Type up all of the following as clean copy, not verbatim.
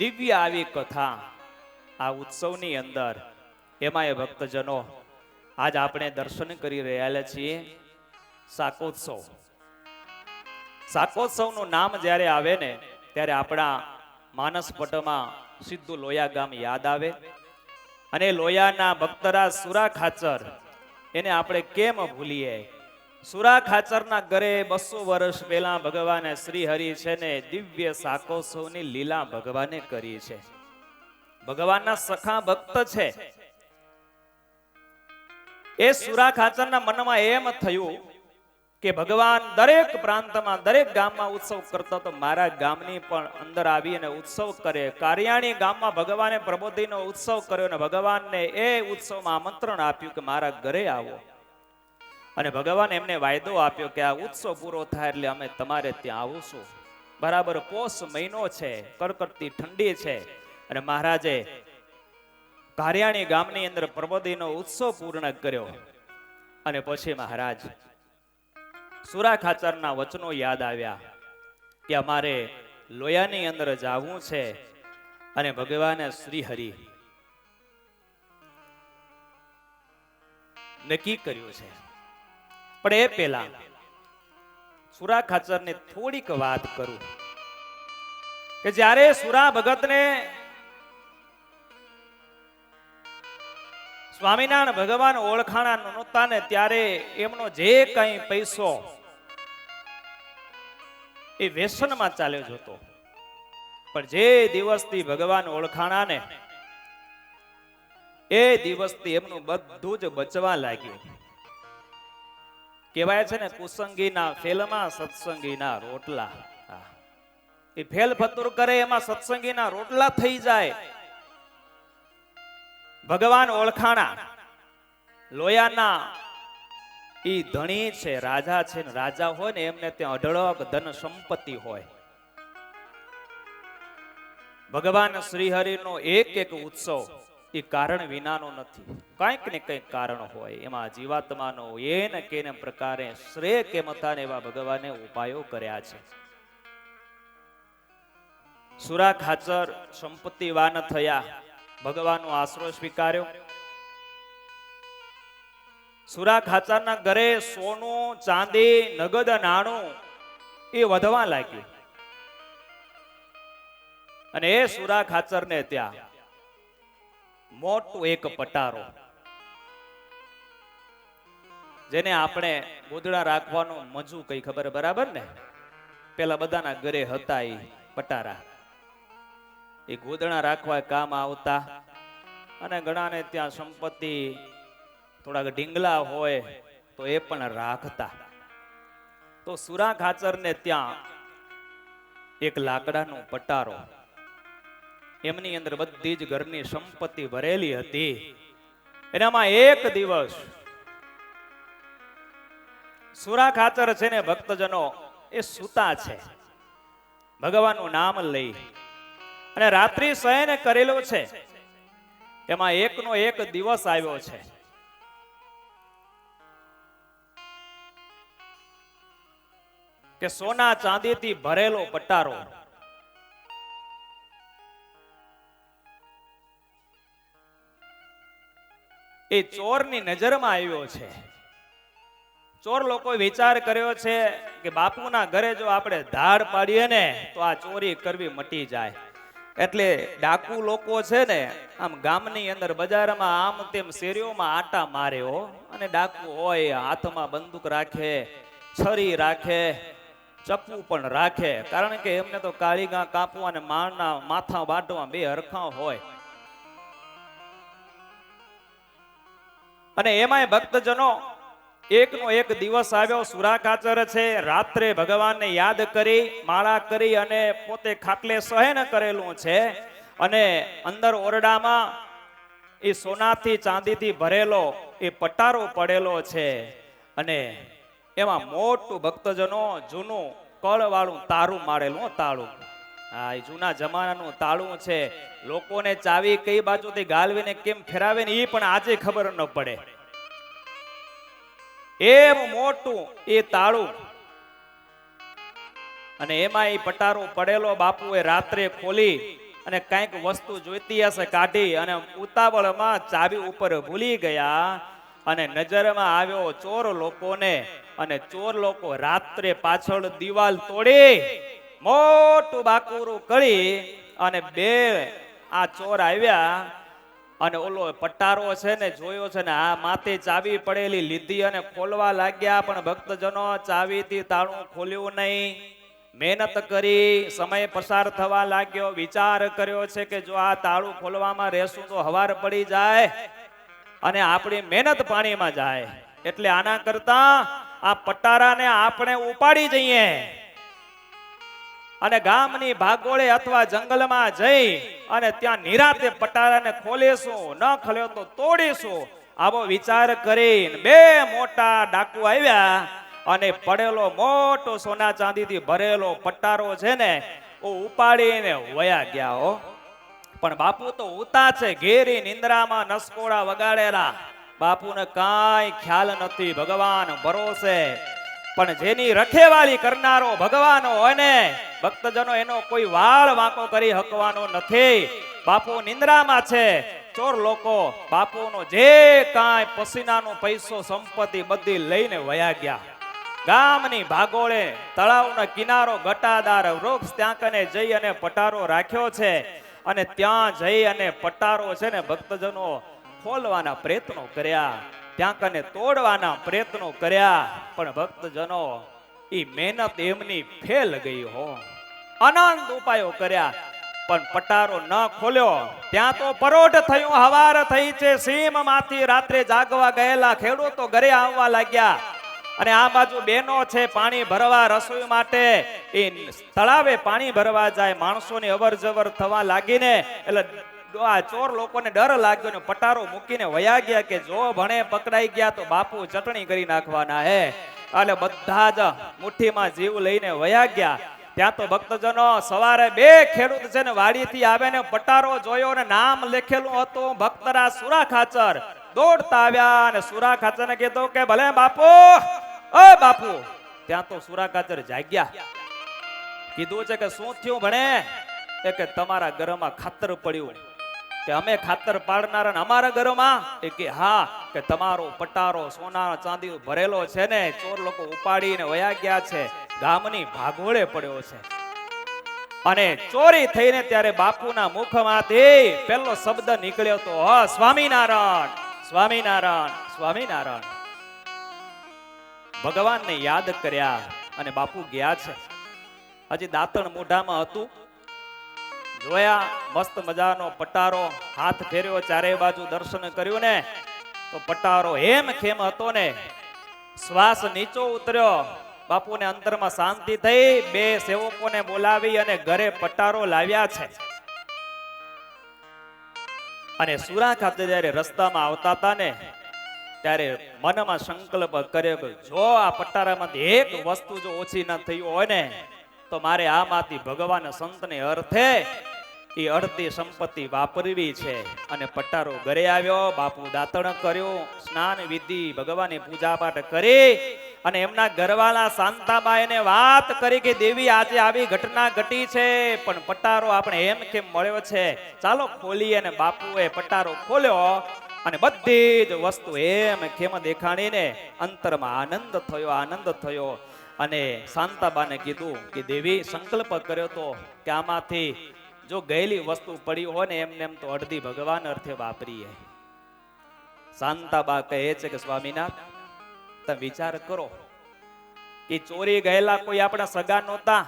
દિવ્ય આવી કથા આ ઉત્સવની અંદર એમાં એ ભક્તજનો આજ આપણે દર્શન કરી રહ્યા છીએ શાકોત્સવ. શાકોત્સવનું નામ જ્યારે આવે ને ત્યારે આપણા માનસ પટમાં સીધું લોયા ગામ યાદ આવે અને લોયાના ભક્તરાજ સુરા ખાચર એને આપણે કેમ ભૂલીએ. સુરા ખાચરના ઘરે 200 વર્ષ પહેલા ભગવાને શ્રી હરિ છે ને દિવ્ય શાકોત્સવની લીલા ભગવાને કરી છે. ભગવાનના સખા ભક્ત છે. એ સુરા ખાચરના મનમાં એમ થયું કે ભગવાન દરેક પ્રાંતમાં દરેક ગામમાં ઉત્સવ કરતા તો મારા ગામની પણ અંદર આવી અને ઉત્સવ કરે. કારિયાણી ગામમાં ભગવાને પ્રબોધિનો ઉત્સવ કર્યો અને ભગવાનને એ ઉત્સવમાં આમંત્રણ આપ્યું કે મારા ઘરે આવો. અને ભગવાન એમને વાયદો આપ્યો કે આ ઉત્સવ પૂરો થાય એટલે અમે તમારે ત્યાં આવીશું. બરાબર પોષ મહિનો છે, કડકડતી ઠંડી છે અને મહારાજે કારિયાણી ગામની અંદર પ્રબોધિનો ઉત્સવ પૂર્ણ કર્યો. અને પછી મહારાજ સુરા ખાચરના વચનો યાદ આવ્યા કે અમારે લોયાની અંદર જવું છે અને ભગવાને શ્રી હરિ નક્કી કર્યું છે. પણ એ પહેલા સુરા ખાચરને થોડીક વાત કરું કે જ્યારે સુરા ભગતને સ્વામિનારાયણ ભગવાન ઓળખાણા નહોતા ને ત્યારે એમનો જે કઈ પૈસો એ વ્યસનમાં ચાલ્યો જતો. પણ જે દિવસથી ભગવાન ઓળખાણા ને એ દિવસથી એમનું બધું જ બચવા લાગ્યું. કહેવાય છે ને કુસંગીના ફેલમાં સત્સંગીના રોટલા. એ ફેલ ફતુર કરે એમાં સત્સંગીના રોટલા થઈ જાય. ભગવાન ઓળખાણા લોયાના ઈ ધણી છે, રાજા છે ને રાજા હોય ને એમને ત્યાં અઢળક ધન સંપત્તિ હોય. ભગવાન શ્રી હરિનો એક એક ઉત્સવ એ કારણ વિનાનો નથી. કંઈક ને કંઈક કારણ હોય. એમાં જીવાત્માનો એને કેને પ્રકારે શ્રેય કેમ હતા ને એવા ભગવાને ઉપાયો કર્યા છે. સુરા ખાચર સંપત્તિવાન થયા, ભગવાનનો આશરો સ્વીકાર્યો. સુરા ખાચરના ઘરે સોનું, ચાંદી, નગદ નાણું એ વધવા લાગ્યું. અને એ સુરા ખાચરને ત્યાં મોટું એક પટારો, જેને આપણે ગોદડા રાખવાનું મજુ કઈ ખબર બરાબર ને, પેલા બધાના ઘરે હતા એ પટારા. એ ગોદડા રાખવા કામ આવતા અને ઘણાને ત્યાં સંપત્તિ થોડાક ઢીંગલા હોય તો એ પણ રાખતા. તો સુરા ખાચરને ત્યાં એક લાકડાનો પટારો, એમની અંદર બધી જ ઘરની સંપત્તિ ભરેલી હતી. એનામાં એક દિવસ સુરા ખાચર છે ને ભક્તજનો એ સૂતા છે, ભગવાનનું નામ લઈ અને રાત્રિ શયન કરેલો છે. એમાં એકનો એક દિવસ આવ્યો છે. કે સોના ચાંદીથી ભરેલો પટારો એ ચોરની નજરમાં આવ્યો છે. ચોર લોકો વિચાર કર્યો છે કે બાપુના ઘરે જો આપણે ધાડ પાડીએ ને તો આ ચોરી કરવી મટી જાય. એટલે ડાકુ લોકો છે ને આમ ગામની અંદર બજારમાં આમ તેમ શેરીઓમાં આટા માર્યો. અને ડાકુ હોય હાથમાં બંદૂક રાખે, છરી રાખે, ચપ્પુ પણ રાખે. કારણ કે એમને તો કાળીગા કાપવા અને મારના માથા વાટવા બે હરખા હોય. અને એમાંય ભક્તજનો એકનો એક દિવસ આવ્યો. સુરા ખાચર છે રાત્રે ભગવાનને યાદ કરી, માળા કરી અને પોતે ખાટલે શયન કરેલું છે. અને અંદર ઓરડામાં એ સોનાથી ચાંદીથી ભરેલો એ પટારો પડેલો છે. અને એમાં મોટું ભક્તજનો જૂનું કળવાળું તારું મારેલું તાળું. હા, એ જૂના જમાનાનું તાળું છે. લોકોને ચાવી કઈ બાજુથી ગાલવીને કેમ ફેરાવે ને એ પણ આજે ખબર ન પડે. એમ મોટું એ તાળું અને એમાં એ પટારો પડેલો બાપુએ રાત્રે ખોલી અને કંઈક વસ્તુ જોઈતી હશે કાઢી અને ઉતાવળમાં ચાવી ઉપર ભૂલી ગયા અને નજરમાં આવ્યો ચોર લોકોને અને ચોર લોકો રાત્રે પાછળ દિવાલ તોડી મોટું બાકુરું કરી અને બે આ ચોર આવ્યા અને ઓલો પટારો છે ને જોયો છે ને આ માથે ચાવી પડેલી લીધી અને ખોલવા લાગ્યા પણ ભક્તજનો ચાવીથી તાળું ખોલ્યું નહીં. મહેનત કરી, સમય પસાર થવા લાગ્યો, વિચાર કર્યો છે કે જો આ તાળું ખોલવામાં રહેશું તો હવાર પડી જાય અને આપણી મહેનત પાણીમાં જાય, એટલે આના કરતા આ પટારાને આપણે ઉપાડી જઈએ અને ગામની ભાગોળે અથવા જંગલમાં જઈ અને ત્યાં નિરાતે પટારાને ખોલીશું, ન ખોલ્યો તો તોડીશું. આવો વિચાર કરીને બે મોટા ડાકુ આવ્યા અને પડેલો મોટો સોના ચાંદીથી ભરેલો પટારો છે ને ઉપાડીને વયા ગયા હો. પણ બાપુ તો ઉતા છે, ઘેરી નિંદ્રામાં નસકોડા વગાડેલા. બાપુને કાંઈ ખ્યાલ નથી, ભગવાન ભરોસે. પણ જેની રખેવાળી કરનારો ભગવાન હોય ને ભક્તજનો, એનો કોઈ વાળ વાંકો કરી હકવાનો નથી. બાપુ નિંદ્રામાં છે. ચોર લોકો બાપુનો જે કાંઈ પસીનાનો પૈસો સંપત્તિ બધી લઈને વયા ગયા. ગામની ભાગોળે તળાવનો કિનારો ઘટાદાર વૃક્ષ ત્યાં કને જઈ અને પટારો રાખ્યો છે અને ત્યાં જઈ અને પટારો છે ને ભક્તજનો ખોલવાના પ્રયત્નો કર્યા, ત્યાં કને તોડવાના પ્રયત્નો કર્યા, પણ ભક્તજનો ઈ મહેનત એમની ફેલ ગઈ હો. અનંત ઉપાયો કર્યા પણ પટારો ન ખોલ્યો. ત્યાં તો પરોઢ થયું, હવાર થઈ છે. સીમમાંથી રાત્રે જાગવા ગયેલા ખેડૂતો ઘરે આવવા લાગ્યા અને આ બાજુ બેનો છે પાણી ભરવા રસોઈ માટે એ તળાવે પાણી ભરવા જાય. માણસોની અવર જવર થવા લાગીને એટલે આ ચોર લોકોને ડર લાગ્યો ને પટારો મૂકીને વયા ગયા કે જો ભણે પકડાઈ ગયા તો બાપુ ચટણી કરી નાખવાના હે. એટલે બધા જ મુઠ્ઠીમાં જીવ લઈને વયા ગયા. ત્યાં તો ભક્તજનો સવારે બે ખેડૂત છે ને વાડીથી આવે ને પટારો જોયો ને નામ લખેલું હતું ભક્તરા સુરા ખાચર. દોડતા આવ્યા અને સુરા ખાચરને કીધું કે ભલે બાપુ, ઓ બાપુ. ત્યાં તો સુરા ખાચર જાગ્યા. કીધું છે કે શું થયું ભણે? એ કે તમારા ઘરમાં ખાતર પડ્યું. કે અમે ખાતર પાડનારા અમારા ઘરમાં? એ કે હા. કે તમારો પટારો સોના ચાંદી ભરેલો છે ને ચોર લોકો ઉપાડીને વયા ગયા છે, ગામની ભાગોળે પડ્યો છે. અને ચોરી થઈને ત્યારે બાપુના મુખમાંથી પહેલો શબ્દ નીકળ્યો તો સ્વામિનારાયણ, સ્વામિનારાયણ, સ્વામિનારાયણ. ભગવાનને યાદ કર્યા અને બાપુ ગયા છે. હજી દાંતણ મોઢામાં હતું. જોયા મસ્ત મજાનો પટારો, હાથ ફેર્યો, ચારે બાજુ દર્શન કર્યું ને તો પટારો હેમ ખેમ હતો ને. શ્વાસ નીચો ઉતર્યો. બાપુને અંતરમાં શાંતિ થઈ. બે સેવકોને બોલાવી અને ઘરે પટારો લાવ્યા છે. અને સુરા ખાતે જયારે રસ્તામાં આવતા હતા ને ત્યારે મનમાં સંકલ્પ કર્યો કે જો આ પટારામાંથી એક વસ્તુ જો ઓછી ન થઈ હોય ને તો મારે આમાંથી ભગવાન સંતને અર્થે એ અડધી સંપત્તિ વાપરવી છે. અને પટારો ઘરે આવ્યો. બાપુ દાંતણ કર્યું, સ્નાન વિધિ, ભગવાનની પૂજા પાઠ કરી અને એમના ઘરવાળા શાંતાબાઈને વાત કરી કે દેવી આજે આવી ઘટના ઘટી છે પણ પટારો આપણે એમ કેમ મળ્યો છે, ચાલો ખોલીએ. અને બાપુએ પટારો ખોલ્યો અને બધી જ વસ્તુ એમ કેમ દેખાણીને અંતરમાં આનંદ થયો, આનંદ થયો. અને શાંતાબાને કીધું કે દેવી સંકલ્પ કર્યો તો કે આમાંથી જો ગયેલી વસ્તુ પડી હોય ને એમને એમ તો અડધી ભગવાન અર્થે વાપરીએ. શાંતાબા કહે છે કે સ્વામીનાથ તમે વિચાર કરો કે ચોરી ગયેલા કોઈ આપણા સગા નહોતા,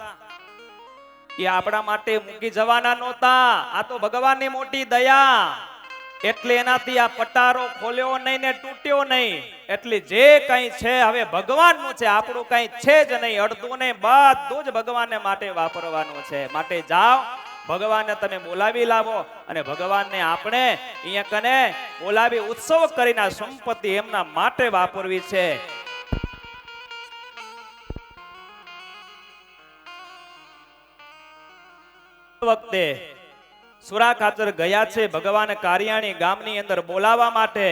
એ આપણા માટે મૂકી જવાના નહોતા. આ તો ભગવાનની મોટી દયા. એટલે એનાથી આ પટારો ખોલ્યો નહીં ને તૂટ્યો નહીં. એટલે જે કઈ છે હવે ભગવાનનું છે, આપણું કઈ છે જ નહીં. અડધું નહીં, બધું જ ભગવાનને માટે વાપરવાનું છે. માટે જાઓ, ભગવાનને તમે બોલાવી લાવો અને ભગવાનને આપણે અહીંયા કને બોલાવી ઉત્સવ કરીને સંપત્તિ એમના માટે વાપરવી છે. વખતે સુરા ખાચર ગયા છે ભગવાન કારિયાણી ગામની અંદર બોલાવવા માટે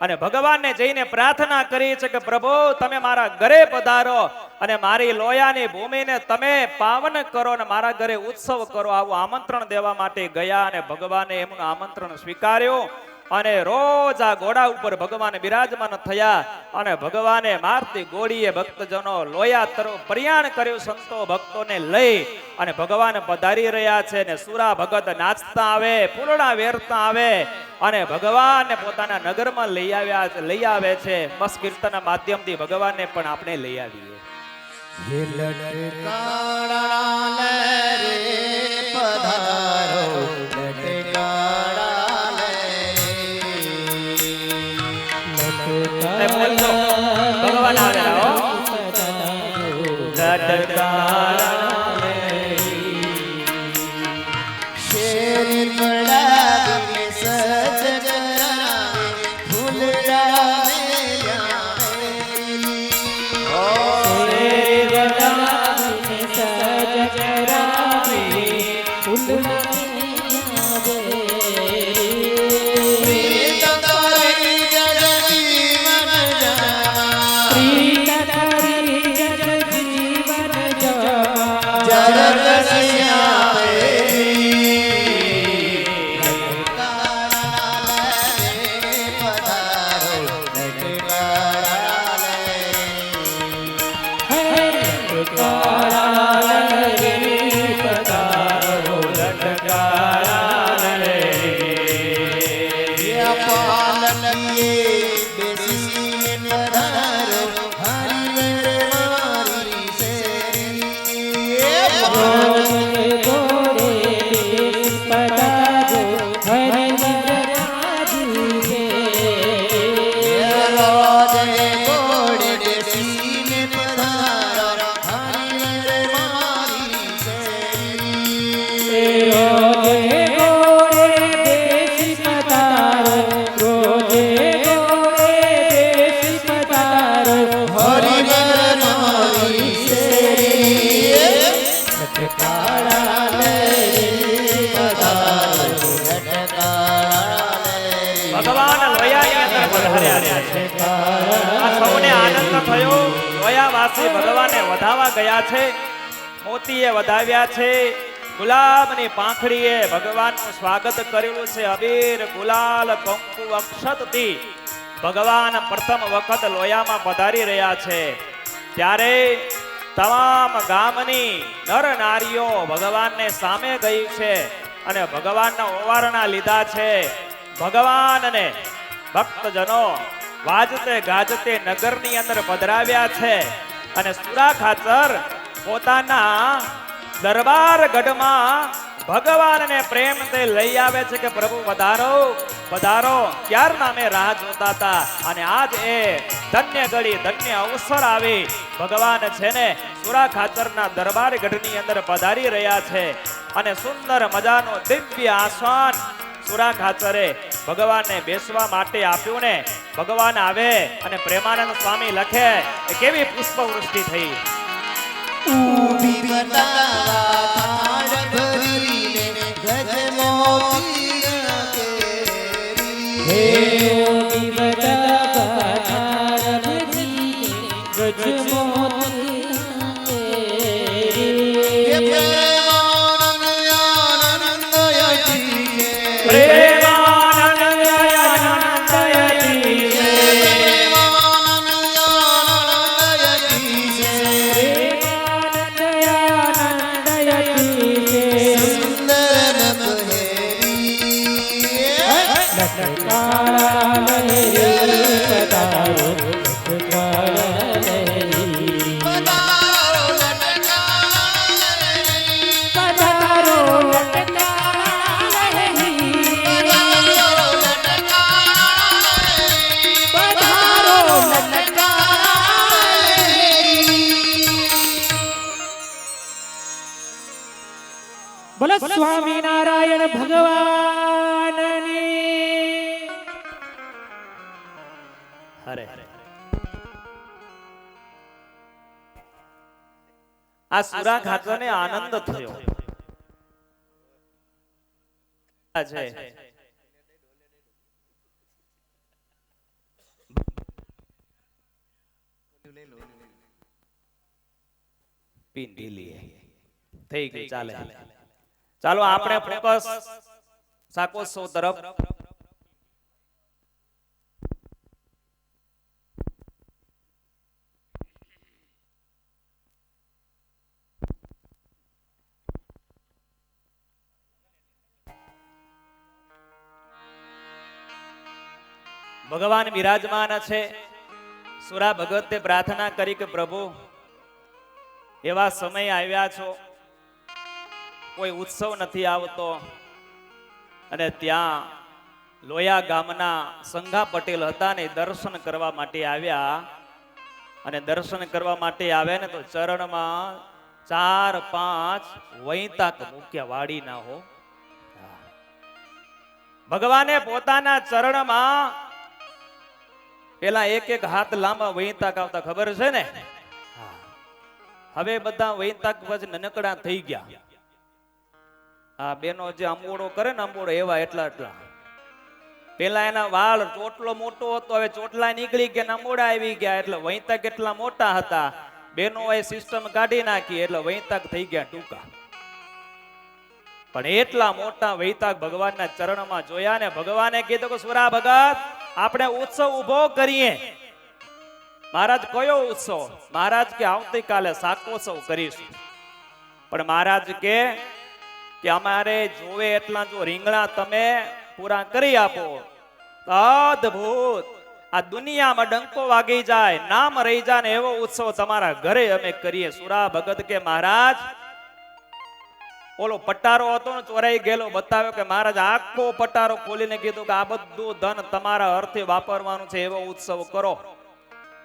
અને ભગવાનને જઈને પ્રાર્થના કરી છે કે પ્રભુ તમે મારા ઘરે પધારો અને મારી લોયાની ભૂમિને તમે પાવન કરો અને મારા ઘરે ઉત્સવ કરો આવું આમંત્રણ દેવા માટે ગયા અને ભગવાને એમનું આમંત્રણ સ્વીકાર્યું અને રોજ આ ઘોડા ઉપર ભગવાન બિરાજમાન થયા અને ભગવાને મારતી ગોળીએ ભક્તજનો લોયા તરફ પ્રયાણ કર્યું સંતો ભક્તોને લઈ અને ભગવાન પધારી રહ્યા છે ને સુરા ભગત નાચતા આવે ફૂલડા વેરતા આવે અને ભગવાનને પોતાના નગરમાં લઈ આવે છે બસ કીર્તનના માધ્યમથી ભગવાનને પણ આપણે લઈ આવીએ ભગવાન આવ્યા ભગવાને વધાવા ગયા છે મોતીએ વધાવ્યા છે ગુલાબની પાંખડીએ ભગવાનનું સ્વાગત કરેલું છે અબીર ગુલાલ કંકુ અક્ષતથી ભગવાન પ્રથમ વખત લોયામાં પધારી રહ્યા છે ત્યારે તમામ ગામની નર નારીઓ ભગવાનને સામે ગઈ છે અને ભગવાનના ઓવારણા લીધા છે ભગવાનને ભક્તજનો વાજતે ગાજતે નગરની અંદર પધરાવ્યા છે અને સુરા ખાચર પોતાના દરબાર ગઢમાં ભગવાનને પ્રેમથી લઈ આવે છે કે પ્રભુ પધારો પધારો ક્યારના અમે રાહ જોતા હતા અને આજ એ ધન્ય ઘડી ધન્ય અવસર આવી ભગવાન છે ને સુરા ખાચરના દરબાર ગઢની અંદર પધારી રહ્યા છે અને સુંદર મજાનો દિવ્ય આસન સુરા ખાચરે ભગવાનને બેસવા માટે આપ્યું ને ભગવાન આવે અને પ્રેમાનંદ સ્વામી લખે એ કેવી પુષ્પવૃષ્ટિ થઈ ઊભી બતાવા થાળ ભરીને ગજમોતીના કેરી હે ઊભી બતાવા થાળ ભરીને ગજમોતીના કેરી હે પ્રેમાનંદ આનંદ યતી બોલો સ્વામિનારાયણ ભગવાનની હરે આ સુરા ખાચરને આનંદ થયો છે પીન ઢીલી થઈ ગઈ, ચાલે. ચાલો આપણે ફોકસ શાકોત્સવ તરફ. ભગવાન બિરાજમાન છે. સુરા ભગતે પ્રાર્થના કરી કે પ્રભુ એવા સમય આવ્યા છો, કોઈ ઉત્સવ નથી આવતો, અને ત્યાં લોયા ગામના સંઘા પટેલ હતા ને દર્શન કરવા માટે આવ્યા. અને દર્શન કરવા માટે આવ્યા ને તો ચરણમાં 4-5 વૈતાક મૂક્યા, વાડી ના હો. ભગવાને પોતાના ચરણમાં પેલા એક હાથ લાંબા વૈતાક આવતા, ખબર છે ને? હવે બધા વૈતાક પછી નનકડા થઈ ગયા. આ બેનો જે અંબોડો કરે ને, અંબોડો એવા એટલા એટલા. પેલા એના વાળ ચોટલો મોટો હતો, હવે ચોટલા નીકળી ગયા, અંબોડા આવી ગયા, એટલે વૈતાક એટલા મોટા હતા. બેનો એ સિસ્ટમ કાઢી નાખી એટલે વૈતાક થઈ ગયા ટૂંકા. પણ એટલા મોટા વૈતાક ભગવાનના ચરણમાં જોયા ને ભગવાને કીધું કે સુરા ભગત આપણે ઉત્સવ ઉભો કરીએ. મહારાજ કયો ઉત્સવ? મહારાજ કે આવતીકાલે શાકોત્સવ કરીશું. પણ મહારાજ કે અમારે જોવે એટલા જો રીંગણા તમે પૂરા કરી આપો, અદ્ભુત આ દુનિયામાં ડંકો વાગી જાય, નામ રહી જાય ને એવો ઉત્સવ તમારા ઘરે અમે કરીએ. સુરા ભગત કે મહારાજ ઓલો પટારો હતો ને ચોરાઈ ગયેલો બતાવ્યો કે મહારાજ આખો પટારો ખોલીને કીધું કે આ બધું ધન તમારા અર્થે વાપરવાનું છે, એવો ઉત્સવ કરો.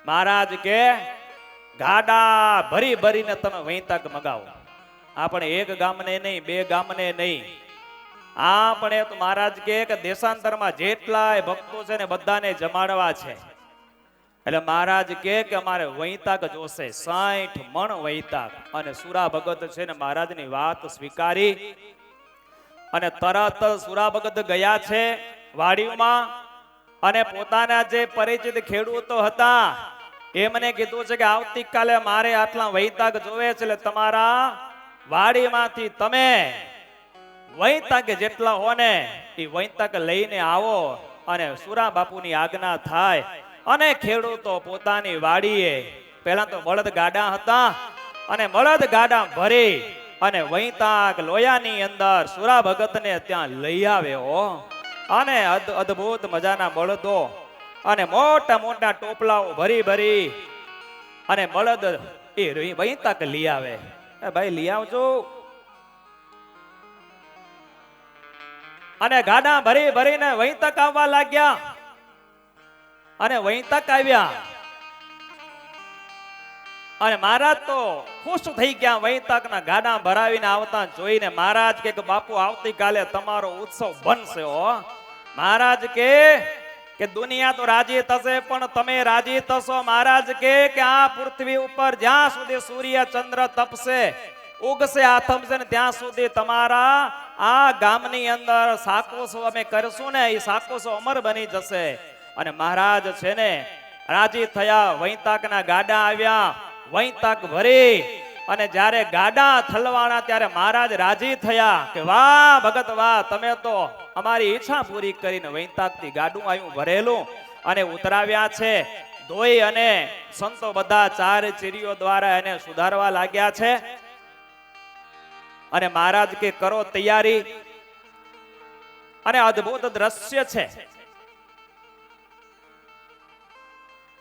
મહારાજ કે ગાડા ભરી ભરીને તમે વૈતાક મગાવો. આપણે એક ગામને નહીં, 2 ગામને નહીં, આપણે તો મહારાજ કે દેશાંતરમાં જેટલાય ભક્તો છે ને બધાને જમાડવા છે. એટલે મહારાજ કે અમારે વૈતાક જોશે, 60 મણ વૈતાક. અને સુરા ભગત છે ને મહારાજની વાત સ્વીકારી અને તરત સુરા ભગત ગયા છે વાડીમાં. અને પોતાના જે પરિચિત ખેડૂતો હતા એમને કીધું છે કે આવતીકાલે મારે આટલા વૈતાક જોવે છે, એટલે તમારા વાડીમાંથી તમે વૈતાક જેટલા હો ને એ વૈતાક લઈને આવો. અને સુરા બાપુની આજ્ઞા થાય. અને ખેડૂતો પોતાની વાડીએ પહેલા તો બળદ ગાડા હતા, અને બળદ ગાડા ભરી અને વૈતાક લોયાની અંદર સુરા ભગતને ત્યાં લઈ આવ્યો. અને અદ્ભુત મજાના બળદો અને મોટા મોટા ટોપલાઓ ભરી ભરી અને બળદ એ વૈતાક લઈ આવે. ભાઈ લઈ આવજો. અને ગાડા ભરી ભરીને વૈતાક આવવા લાગ્યા. અને વૈતાક આવ્યા અને મહારાજ તો ખુશ થઈ ગયા વૈતાકના ગાડા ભરાવીને આવતા જોઈને. મહારાજ કે બાપુ આવતીકાલે તમારો ઉત્સવ બનશે હો. મહારાજ કે દુનિયા તો રાજી થશે પણ તમે રાજી થશો. મહારાજ કે આ પૃથ્વી ઉપર જ્યાં સુધી સૂર્ય ચંદ્ર તપશે, ઉગશે, આથમશે ને ત્યાં સુધી તમારા આ ગામની અંદર શાકોત્સવ અમે કરશું ને એ શાકોત્સવ અમર બની જશે. અને મહારાજ છે ને રાજી થયા. વૈતાકના ગાડા આવ્યા, વૈતાક ભરી અને જ્યારે ગાડા થલવાણા ત્યારે મહારાજ રાજી થયા કે વાહ ભગત વાહ, તમે તો અમારી ઈચ્છા પૂરી કરીને વૈતાકથી ગાડું આવ્યું ભરેલું અને ઉતરાવ્યા છે. ધોઈ અને સંતો બધા 4 ચીરીઓ દ્વારા એને સુધારવા લાગ્યા છે. અને મહારાજ કે કરો તૈયારી. અને અદ્ભુત દ્રશ્ય છે.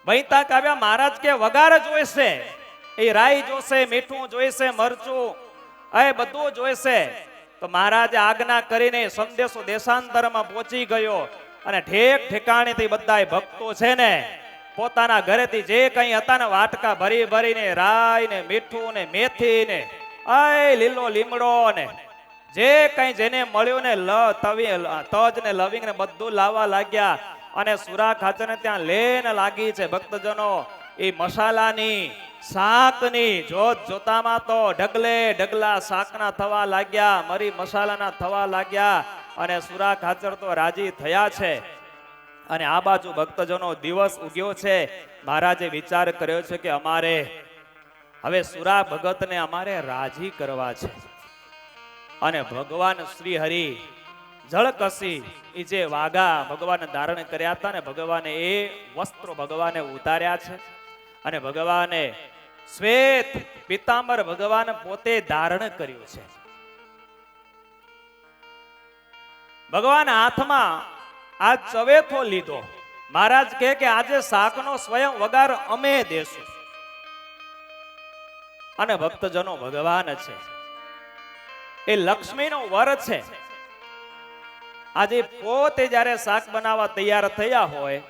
વૈતાક આવ્યા. મહારાજ કે વઘાર જોઈશે, એ રાઈ જોશે, મીઠું જોઈશે, મરચું એ બધું જોઈશે. તો મહારાજે આજ્ઞા કરીને સંદેશો દેશાંતરમાં પહોંચી ગયો. અને ઠેક ઠેકાણેથી બધા ભક્તો છે ને પોતાના ઘરેથી જે કંઈ હતા ને વાટકા ભરી ભરીને રાઈ ને મીઠું ને મેથી ને લીલો લીમડો ને જે કંઈ જેને મળ્યું ને તજ ને લવિંગ ને બધું લાવવા લાગ્યા. અને સુરા ખાચરને ત્યાં લેન લાગી છે ભક્તજનો. એ મસાલાની શાકની જોત જોતામાં તો ઢગલે ઢગલા શાકના થવા લાગ્યા, મરી મસાલાના થવા લાગ્યા. અને સુરા ખાચર તો રાજી થયા છે. અને આ બાજુ ભક્તજનો દિવસ ઉગ્યો છે. મહારાજે વિચાર કર્યો છે કે અમારે હવે સુરા ભગતને અમારે રાજી કરવા છે અને ભગવાન શ્રી હરિ જળકસી એ જે વાઘા ભગવાન ધારણ કર્યા હતા ને ભગવાને એ વસ્ત્રો ભગવાને ઉતાર્યા છે અને ભગવાને શ્વેત પીતાંબર ભગવાન પોતે ધારણ કર્યું છે. ભગવાન હાથમાં આ ચવેથો લીધો. મહારાજ કહે કે આજે શાકનો સ્વયં વગાર અમે દેશું. અને ભક્તજનો ભગવાન છે એ લક્ષ્મીનો વર છે. આજે પોતે જ્યારે શાક બનાવવા તૈયાર થયા હોય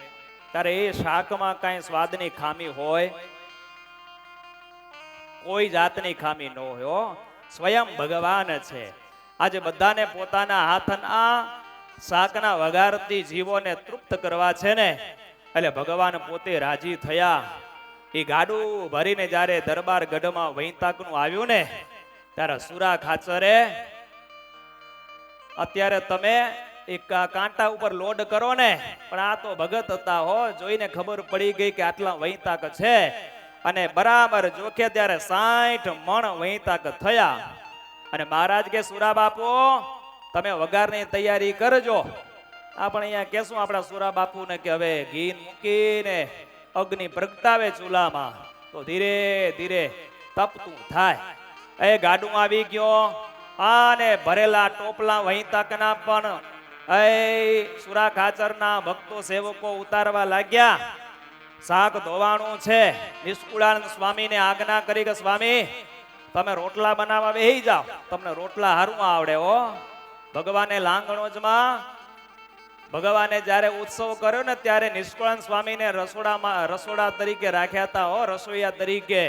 ત્યારે એ શાકમાં કઈ સ્વાદની ખામી હોય? કોઈ જાતની ખામી ન હોય. સ્વયં ભગવાન છે. આજે બધાને પોતાના હાથના શાકના વઘારથી જીવોને તૃપ્ત કરવા છે ને એટલે ભગવાન પોતે રાજી થયા. એ ગાડું ભરીને જ્યારે દરબાર ગઢમાં વૈતાકનું આવ્યું ને ત્યારે સુરા ખાચરે અત્યારે તમે એક કાંટા ઉપર લોડ કરો ને પણ આ તો ભગત હતા હો. જોઈને ખબર પડી ગઈ કે આટલા વૈતાક છે અને બરાબર જોખે ત્યારે 60 મણ વૈતાક થયા. અને મહારાજ કે સુરા બાપુ તમે વઘારની તૈયારી કરજો. આપણે અહીંયા કેશું આપણા સુરા બાપુને કે હવે ઘી મૂકીને અગ્નિ પ્રગટાવે ચૂલામાં તો ધીરે ધીરે તપતું થાય. એ ગાડું આવી ગયો અને ભરેલા ટોપલા વૈતાકના પણ સુરા ખાચરના ભક્તો સેવકો ઉતારવા લાગ્યા. શાક ધોવાણું છે. નિષ્કુળાનંદ સ્વામીને આજ્ઞા કરી કે સ્વામી તમે રોટલા બનાવવા બેહી જાઓ. તમને રોટલા હારું આવડે હો. ભગવાને લાંગણોજમાં ભગવાને જ્યારે ઉત્સવ કર્યો ને ત્યારે નિષ્કુળાનંદ સ્વામીને રસોડા તરીકે રાખ્યા હતા હો, રસોઈયા તરીકે.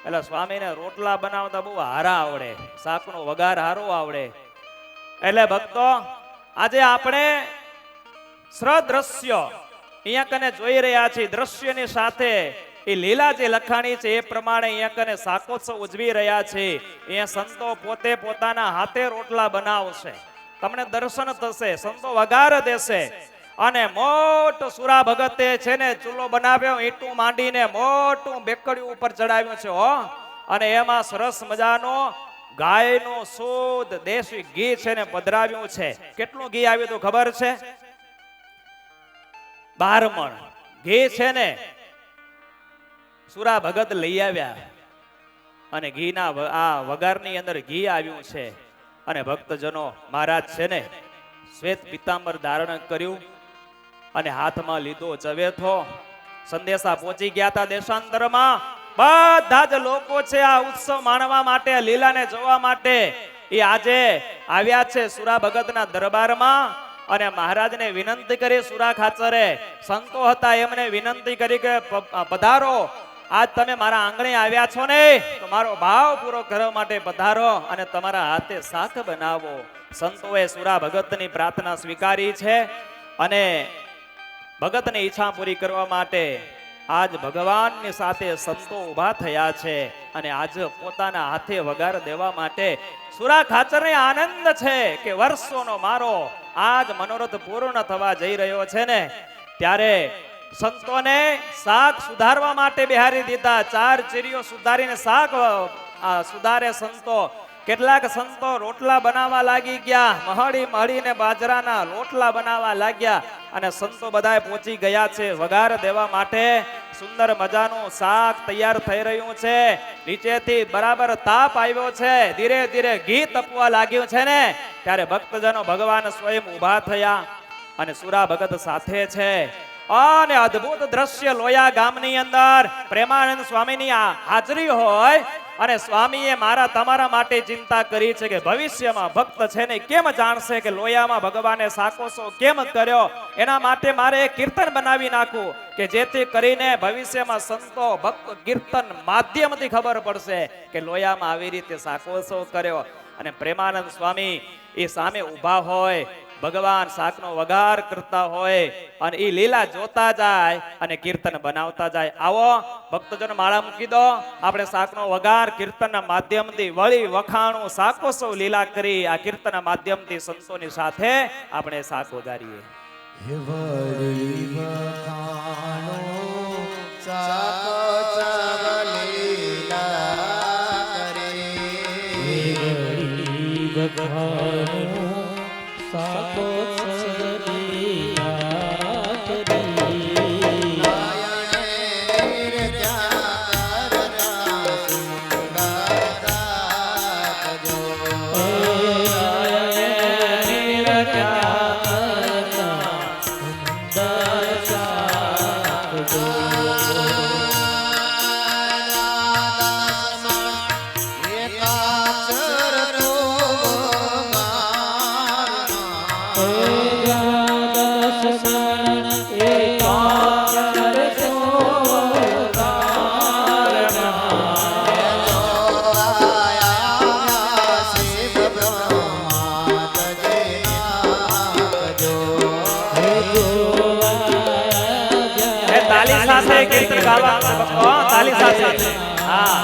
એટલે સ્વામીને રોટલા બનાવતા બહુ હારા આવડે, શાકનો વઘાર હારો આવડે. એટલે ભક્તો આજે આપણે દ્રશ્ય અહીંયા કને જોઈ રહ્યા છીએ. દ્રશ્યની સાથે એ લીલા જે લખાણી છે એ પ્રમાણે અહીંયા કને શાકોત્સવ ઉજવી રહ્યા છે. અહીંયા સંતો પોતે પોતાના હાથે રોટલા બનાવશે. તમને દર્શન થશે, સંતો વઘાર દેશે. અને મોટો સુરા ભગતે છે ને ચૂલો બનાવ્યો, ઈંટું માંડીને મોટું બેકડિયું ઉપર ચડાવ્યું છે હો. અને એમાં સરસ મજાનો ગાયનું શુદ્ધ દેશી ઘી છે ને પધરાવ્યું છે. કેટલું ઘી આવ્યું તો ખબર છે? 12 મણ ઘી છે ને સુરા ભગત લઈ આવ્યા. અને ઘીના આ વઘારની અંદર ઘી આવ્યું છે. અને ભક્તજનો મહારાજ છે ને શ્વેત પીતાંબર ધારણ કર્યું અને હાથમાં લીધો ચવેથો. સંદેશા પહોંચી ગયા હતા દેશાંતરમાં. બધા જ લોકો છે આ ઉત્સવ માણવા માટે, લીલાને જોવા માટે એ આજે આવ્યા છે સુરા ભગતના દરબારમાં. અને મહારાજને વિનંતી કરી સુરા ખાચરે, સંતો હતા એમને વિનંતી કરી કે પધારો, આજ તમે મારા આંગણે આવ્યા છો ને તો મારો ભાવ પૂરો કરવા માટે પધારો અને તમારા હાથે શાક બનાવો. સંતોએ સુરા ભગતની પ્રાર્થના સ્વીકારી છે અને ભગતની ઈચ્છા પૂરી કરવા માટે આજ ભગવાનની સાથે સંતો ઉભા થયા છે. અને આજ પોતાના હાથે વઘાર દેવા માટે સુરા ખાચરને આનંદ છે કે વર્ષોનો મારો આજ મનોરથ પૂર્ણ થવા જઈ રહ્યો છે ને ત્યારે સંતોને શાક સુધારવા માટે બિહારી દીધા. 4 ચીરીઓ સુધારીને શાક સુધારે સંતો. કેટલાક સંતો રોટલા બનાવવા લાગી ગયા, મહડીને બાજરાના રોટલા બનાવવા લાગ્યા. અને સંતો બધાએ પહોંચી ગયા છે વઘાર દેવા માટે. સુંદર મજાનું શાક તૈયાર થઈ રહ્યું છે. નીચેથી બરાબર તાપ આવ્યો છે, ધીરે ધીરે ઘી તપવા લાગ્યું છે ને ત્યારે ભક્તજનો ભગવાન સ્વયં ઊભા થયા અને સુરા ભગત સાથે છે. અને અદ્ભુત દ્રશ્ય લોયા ગામની અંદર પ્રેમાનંદ સ્વામીની હાજરી હોય અને સ્વામીએ મારા તમારા માટે ચિંતા કરી છે કે ભવિષ્યમાં ભક્ત છે ને કેમ જાણશે કે લોયામાં ભગવાને શાકોત્સવ કેમ કર્યો. એના માટે મારે એક કીર્તન બનાવી નાખું કે જેથી કરીને ભવિષ્યમાં સંતો ભક્ત કીર્તન માધ્યમથી ખબર પડશે કે લોયામાં આવી રીતે શાકોત્સવ કર્યો. અને પ્રેમાનંદ સ્વામી એ સામે ઊભા હોય, ભગવાન શાકનો વઘાર કરતા હોય અને એ લીલા જોતા જાય અને કીર્તન બનાવતા જાય. આવો ભક્તજન માળા મૂકી દો. આપણે શાકનો વઘાર કીર્તનના માધ્યમથી વળી વખાણું શાકોત્સવ લીલા કરી આ કીર્તનના માધ્યમથી સંતોની સાથે આપણે શાક વઘારીએ. વળી વખાણું શાકોત્સવ લીલા તાલી સાથે કીર્તન ગાવા ભક્તો, તાલી સાથે. હા,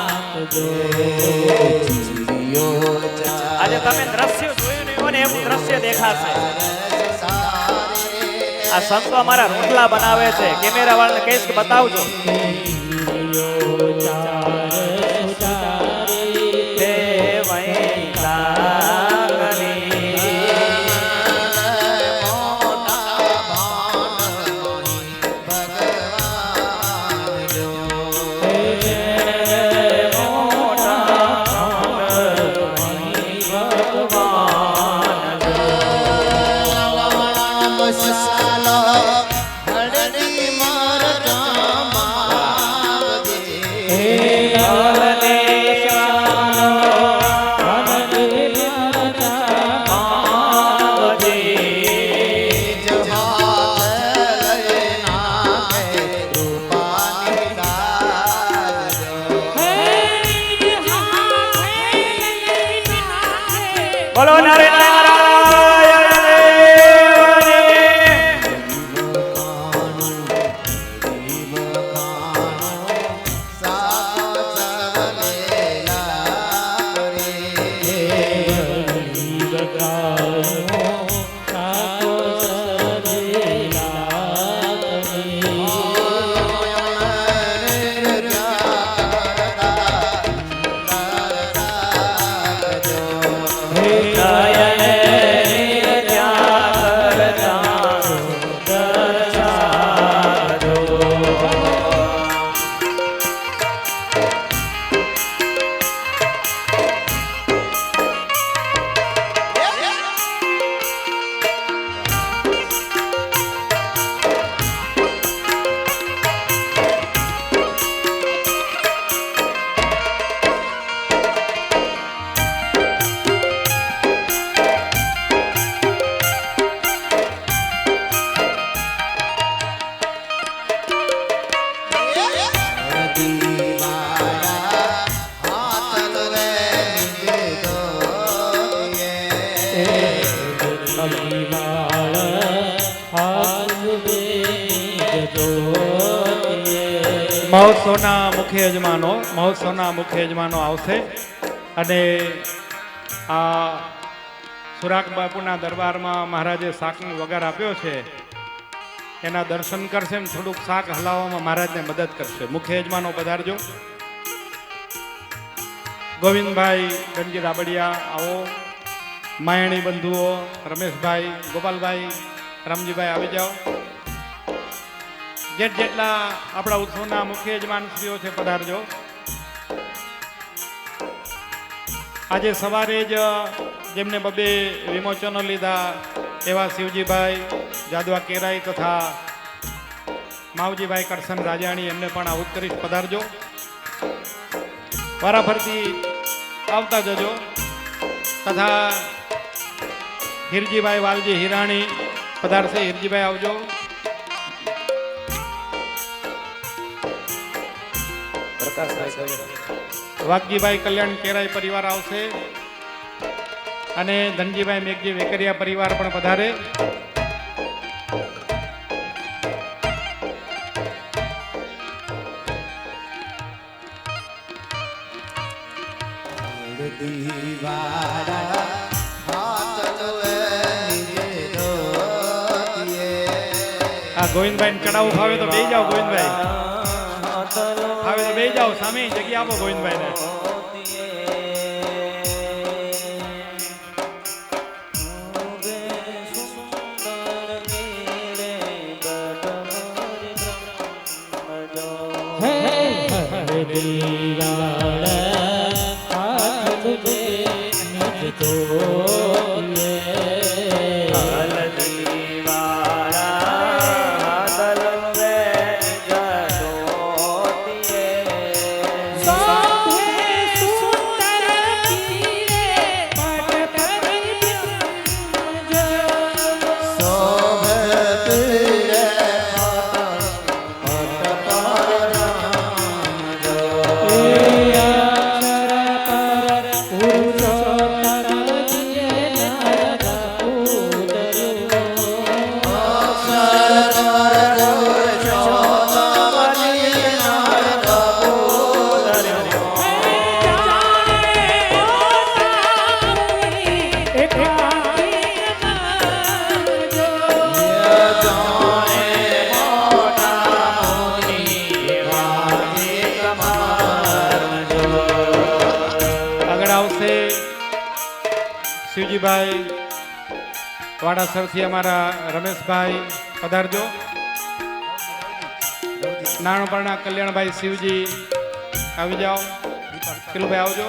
આજે તમે દ્રશ્ય જોયું નહીં હોય ને એવું દ્રશ્ય દેખાશે. આ સંતો અમારા રોટલા બનાવે છે. કેમેરા વાળાને કહીશ કે બતાવજો. બોલો નારે નારાયણ મહોત્સવના મુખ્ય યજમાનો આવશે અને આ સુરાગ બાપુના દરબારમાં મહારાજે શાકનો વગાર આપ્યો છે એના દર્શન કરશે ને થોડુંક શાક હલાવવામાં મહારાજને મદદ કરશે. મુખ્ય યજમાનો પધારજો. ગોવિંદભાઈ ગણજી રાબડિયા આવો, માયણી બંધુઓ રમેશભાઈ, ગોપાલભાઈ, રામજીભાઈ આવી જાઓ. જેટલા આપણા ઉત્સવના મુખ્ય યજમાનશ્રીઓ છે પધારજો. આજે સવારે જ જેમને બબે વિમોચનો લીધા એવા શિવજીભાઈ જાદવા કેરાઈ તથા માવજીભાઈ કરશન રાજાણી એમને પણ આ ઉત્કૃષ્ટ પધારજો. વારાફરતી આવતા જજો. તથા હિરજીભાઈ વાલજી હિરાણી પધારશે. હિરજીભાઈ આવજો. વાઘજીભાઈ કલ્યાણ કેરાઈ પરિવાર આવશે અને ધનજીભાઈ મેઘજી વેકરિયા પરિવાર પણ પધારે. આ ગોવિંદભાઈ ચડાવવું ફાવે તો બેસી જાઓ. ગોવિંદભાઈ ફાવે તો બેસી જાઓ. સામે જગ્યા આપો ગોવિંદભાઈ ને. શિવજીભાઈ વાડાસરથી અમારા રમેશભાઈ પધારજો. નાણપરના કલ્યાણભાઈ શિવજી આવી જાઓ. કિલુભાઈ આવજો.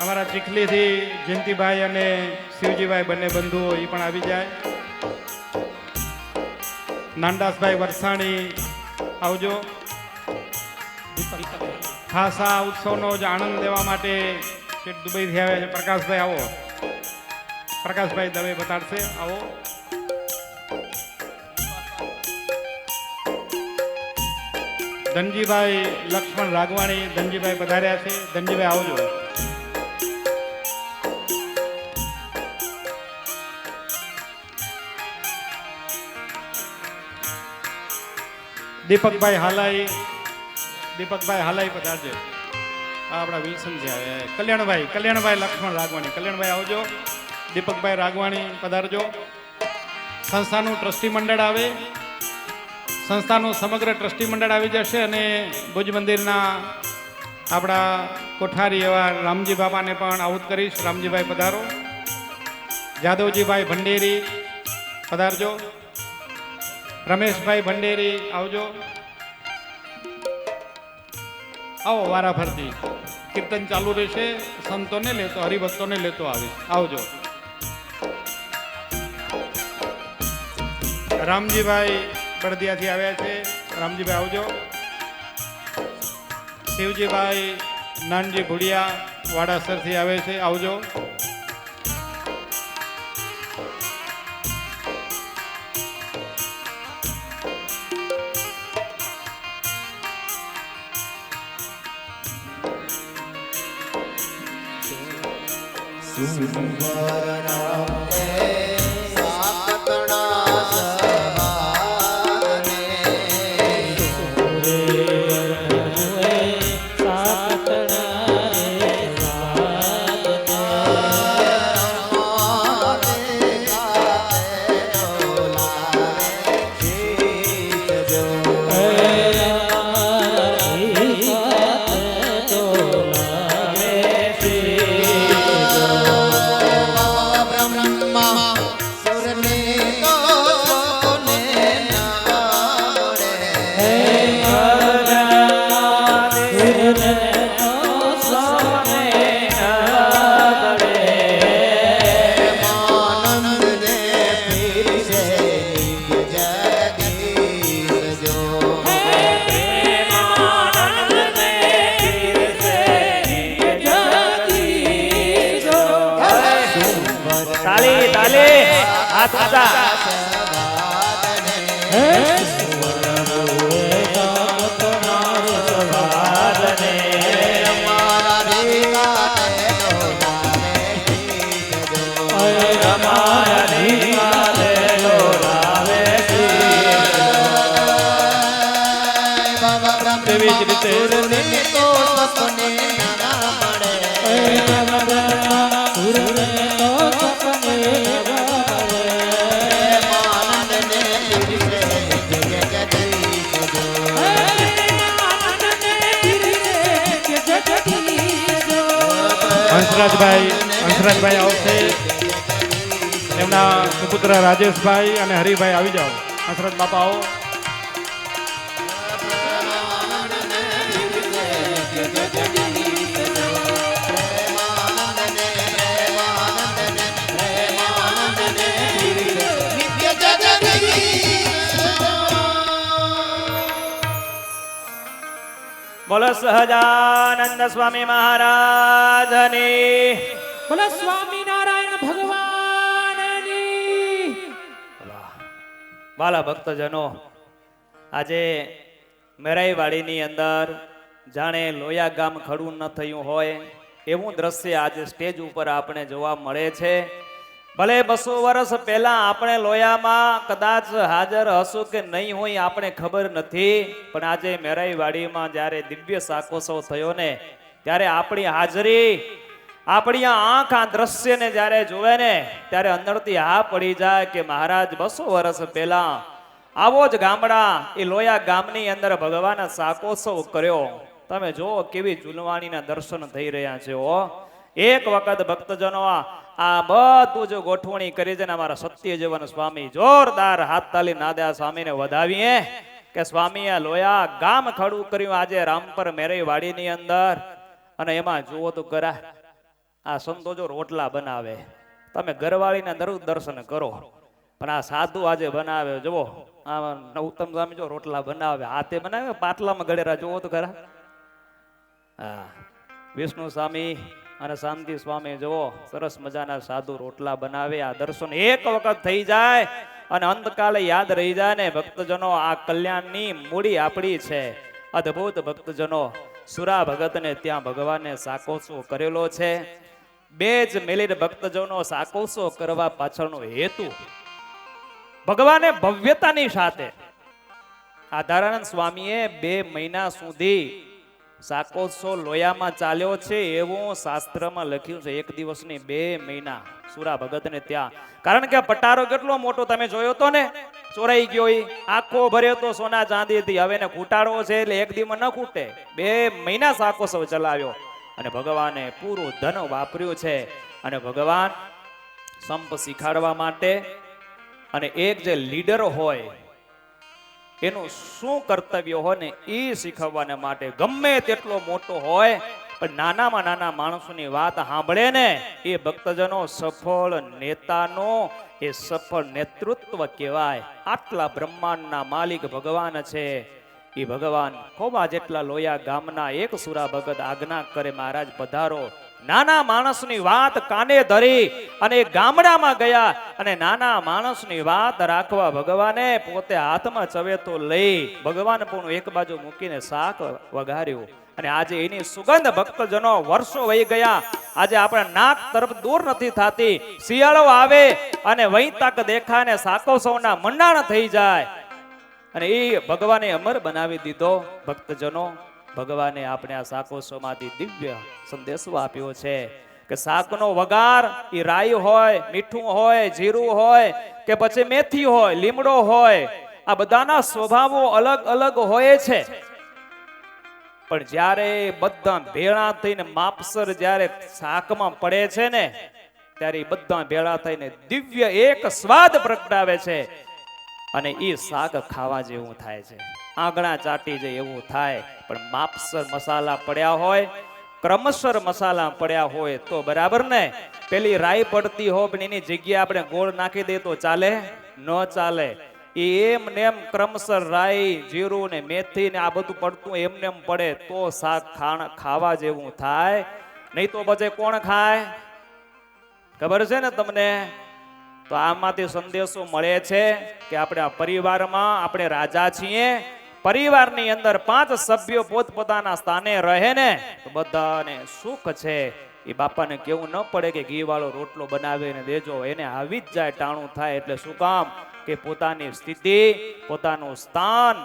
અમારા ચીખલીથી જયંતિભાઈ અને શિવજીભાઈ બંને બંધુઓ એ પણ આવી જાય. નાનદાસભાઈ વરસાણી આવજો. ખાસ આ ઉત્સવનો જ આનંદ લેવા માટે દુબઈથી આવ્યા છે પ્રકાશભાઈ. આવો, પ્રકાશભાઈ દવે બતાડશે. આવો. ધનજીભાઈ લક્ષ્મણ રાગવાણી, ધનજીભાઈ પધાર્યા છે. ધનજીભાઈ આવજો. દીપકભાઈ હાલાઈ, દીપકભાઈ હાલાઈ પધારજો. આ આપણા વિલ્સન છે. કલ્યાણભાઈ લક્ષ્મણ રાગવાણી, કલ્યાણભાઈ આવજો. દીપકભાઈ રાગવાણી પધારજો. સંસ્થાનું ટ્રસ્ટી મંડળ આવે, સંસ્થાનું સમગ્ર ટ્રસ્ટી મંડળ આવી જશે અને ભુજ મંદિરના આપણા કોઠારી એવા રામજી બાપાને પણ આહુત કરીશ. રામજીભાઈ પધારો. જાદવજીભાઈ ભંડેરી પધારજો. રમેશભાઈ ભંડેરી આવજો. આવો, વારા ફરતી કીર્તન ચાલુ રહેશે. સંતોને લેતો, હરિભક્તોને લેતો આવીશ. આવજો. રામજીભાઈ બળદિયાથી આવ્યા છે. રામજીભાઈ આવજો. શિવજીભાઈ નાનજી ભુડિયા વાડાસરથી આવે છે. આવજો. હાથ ઊંચા. તેવી જ રીતે હંસરાજભાઈ આવશે. એમના સુપુત્ર રાજેશભાઈ અને હરિભાઈ આવી જાઓ. હંસરાજ બાપા આવો. બોલો સહજાનંદ સ્વામી મહારાજની. બોલો સ્વામિનારાયણ ભગવાનની. વાલા ભક્તજનો, આજે મેરાઈવાડીની અંદર જાણે લોયા ગામ ખડું ન થયું હોય એવું દ્રશ્ય આજે સ્ટેજ ઉપર આપણે જોવા મળે છે. ભલે 200 વર્ષ પહેલા આપણે લોયામાં કદાચ હાજર હશું કે નહીં હોય આપણે ખબર નથી, પણ આજે મેરાઈવાડીમાં જ્યારે દિવ્ય શાકોત્સવ થયો ને ત્યારે આપણી હાજરી, આપણી આંખ આ દ્રશ્યને જ્યારે જોવે ને ત્યારે અંદરથી હા પડી જાય કે મહારાજ 200 વર્ષ પહેલા આવો જ ગામડા એ લોયા ગામની અંદર ભગવાન શાકોત્સવ કર્યો. તમે જુઓ કેવી ઝૂલવાણીના દર્શન થઈ રહ્યા છે. એક વખત ભક્તજનો આ બધું જો ગોઠવણી કરી છે ને અમારા સત્યજીવન સ્વામી જોરદાર હાથ તાલી નાદ્યા સ્વામીને વધાવીએ કે સ્વામી આ લોયા ગામ ખડું કર્યું આજે રામપર મેરાઈવાડીની અંદર. અને એમાં જુઓ તો કરા આ સંતો જો રોટલા બનાવે, તમે ઘરવાળીના દર્શન કરો, પણ આ સાધુ આજે બનાવે. જુઓ આ ઉત્તમ સ્વામી જો રોટલા બનાવે, હાથે બનાવે, પાટલામાં ગળેરા. જુઓ તો ખરા. હા, વિષ્ણુ સ્વામી અને શાંતિ સ્વામી જુઓ સરસ મજાના સાધુ રોટલા બનાવે. આ દર્શન એક વખત થઈ જાય અને અંતકાલે યાદ રહી જાય ને ભક્તજનો. આ કલ્યાણની મૂડી આપણી છે. અદ્ભુત ભક્તજનો, સુરા ભગતને ત્યાં ભગવાને શાકોત્સવ કરેલો છે. 2 જ મિનિટ ભક્તજનો શાકોત્સવ કરવા પાછળનો હેતુ ભગવાને ભવ્યતાની સાથે આધારાનંદ સ્વામીએ 2 મહિના સુધી શાકોત્સવ લોયામાં ચાલ્યો છે એવું શાસ્ત્રમાં લખ્યું છે. 1 દિવસની 2 મહિના સુરા ભગતને ત્યાં. કારણ કે પટારો કેટલો મોટો તમે જોયો તો ને, ચોરાઈ ગયો આખો ભર્યો તો સોના ચાંદીથી. હવે ને ખૂટાડવો છે એટલે 1 દિવસ ન ખૂટે. 2 મહિના શાકોત્સવ ચલાવ્યો અને ભગવાને પૂરું ધન વાપર્યું છે. અને ભગવાન સંપ શીખાડવા માટે અને એક જે લીડર હોય એનું શું કર્તવ્ય હોય ને એ શીખવવાને માટે ગમે તેટલો મોટો હોય પણ નાનામાં નાના માણસોની વાત સાંભળે ને એ ભક્તજનો સફળ નેતાનો એ સફળ નેતૃત્વ કહેવાય. આટલા બ્રહ્માંડના માલિક ભગવાન છે. એ ભગવાન ખોબા જેટલા લોયા ગામના એક સુરા ભગત આજ્ઞા કરે મહારાજ પધારો. નાના માણસની વાત કાને ધરી અને ગામડામાં ગયા અને નાના માણસની વાત રાખવા ભગવાને પોતે હાથમાં ચવેતો લઈ ભગવાન પણ એક બાજુ મૂકીને શાક વઘાર્યું. અને આજે એની સુગંધ ભક્તજનો વર્ષો વહી ગયા, આજે આપણા નાક તરફ દૂર નથી થતી. શિયાળો આવે અને વહી તક દેખાય ને શાકોત્સવના મંડાણ થઈ જાય અને એ ભગવાને અમર બનાવી દીધો. ભક્તજનો, ભગવાને આપણે આ શાકોત્સવમાંથી દિવ્ય સંદેશો આપ્યો છે કે શાકનો વઘાર એ રાઈ હોય, મીઠું હોય, જીરું હોય કે પછી મેથી હોય, લીમડો હોય, આ બધાના સ્વભાવો અલગ અલગ હોય છે. પણ જ્યારે બધા ભેળા થઈને માપસર જ્યારે શાકમાં પડે છે ને ત્યારે બધા ભેળા થઈને દિવ્ય એક સ્વાદ પ્રગટાવે છે. અને એ શાક ખાવા જેવું થાય છે, આંગણા ચાટી જાય એવું થાય. પણ માપસર મસાલા પડ્યા હોય, ક્રમશર મસાલા પડ્યા હોય તો બરાબર ને. પેલી રાઈ પડતી હોય પણ એની જગ્યાએ આપણે ગોળ નાખી દઈએ તો ચાલે? ન ચાલે. એમ નેમ ક્રમશર રાઈ, જીરું ને મેથી ને આ બધું પડતું એમને એમ પડે તો શાક ખાવા જેવું થાય. નહીં તો પછી કોણ ખાય? ખબર છે ને તમને? તો આમાંથી સંદેશો મળે છે કે આપણે આ પરિવારમાં આપણે રાજા છીએ. પરિવારની અંદર 5 સભ્યો પોતપોતાના સ્થાને રહે ને તો બધાને સુખ છે. એ બાપાને કેવું ન પડે કે ઘી વાળો રોટલો બનાવીને દેજો, એને આવી જ જાય ટાણું થાય. એટલે શું કામ કે પોતાની સ્થિતિ, પોતાનું સ્થાન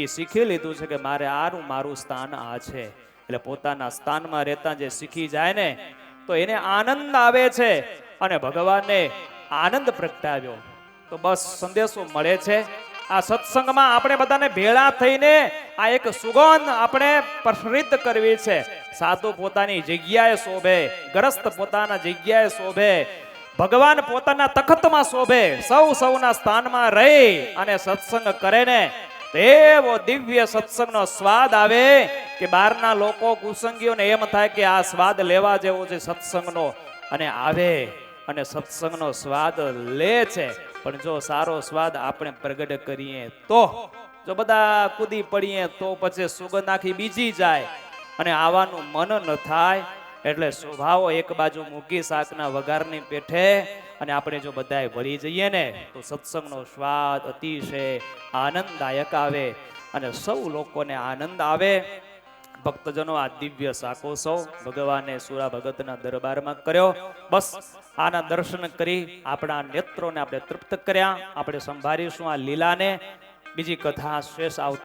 એ શીખી લીધું છે કે મારે મારું સ્થાન આ છે. એટલે પોતાના સ્થાનમાં રહેતા જે શીખી જાય ને તો એને આનંદ આવે છે અને ભગવાનને આનંદ પ્રગટાવ્યો. તો બસ સંદેશો મળે છે. આ સત્સંગમાં આપણે બધાને ભેળા થઈને આ એક સુગંધ આપણે પ્રસરિત કરવી છે. સાધુ પોતાની જગ્યાએ શોભે, ગ્રસ્ત પોતાના જગ્યાએ શોભે, ભગવાન પોતાના તખતમાં શોભે. સૌના સ્થાનમાં રહી અને સત્સંગ કરે ને એવો દિવ્ય સત્સંગનો સ્વાદ આવે કે બહારના લોકો કુસંગીઓને એમ થાય કે આ સ્વાદ લેવા જેવો છે સત્સંગનો, અને આવે અને સત્સંગનો સ્વાદ લે છે. પણ જો સારો સ્વાદ આપણે પ્રગટ કરીએ તો જો બધા કૂદી પડીએ તો પછી સુગંધ આખી બીજી જાય અને આવવાનું મન ન થાય. એટલે સ્વભાવ એક બાજુ મૂકી શાકના વઘારની પેઠે અને આપણે જો બધાય ભળી જઈએ ને તો સત્સંગનો સ્વાદ અતિશય આનંદદાયક આવે અને સૌ લોકોને આનંદ આવે. ભક્તજનો આ દિવ્ય શાકોત્સવ ભગવાને સુરા ભગતના દરબારમાં કર્યો. બસ આના દર્શન કરી આપણા નેત્રોને આપણે તૃપ્ત કર્યા. આપણે સંભાળીશું આ લીલાને. બીજી કથા શેષ આવતી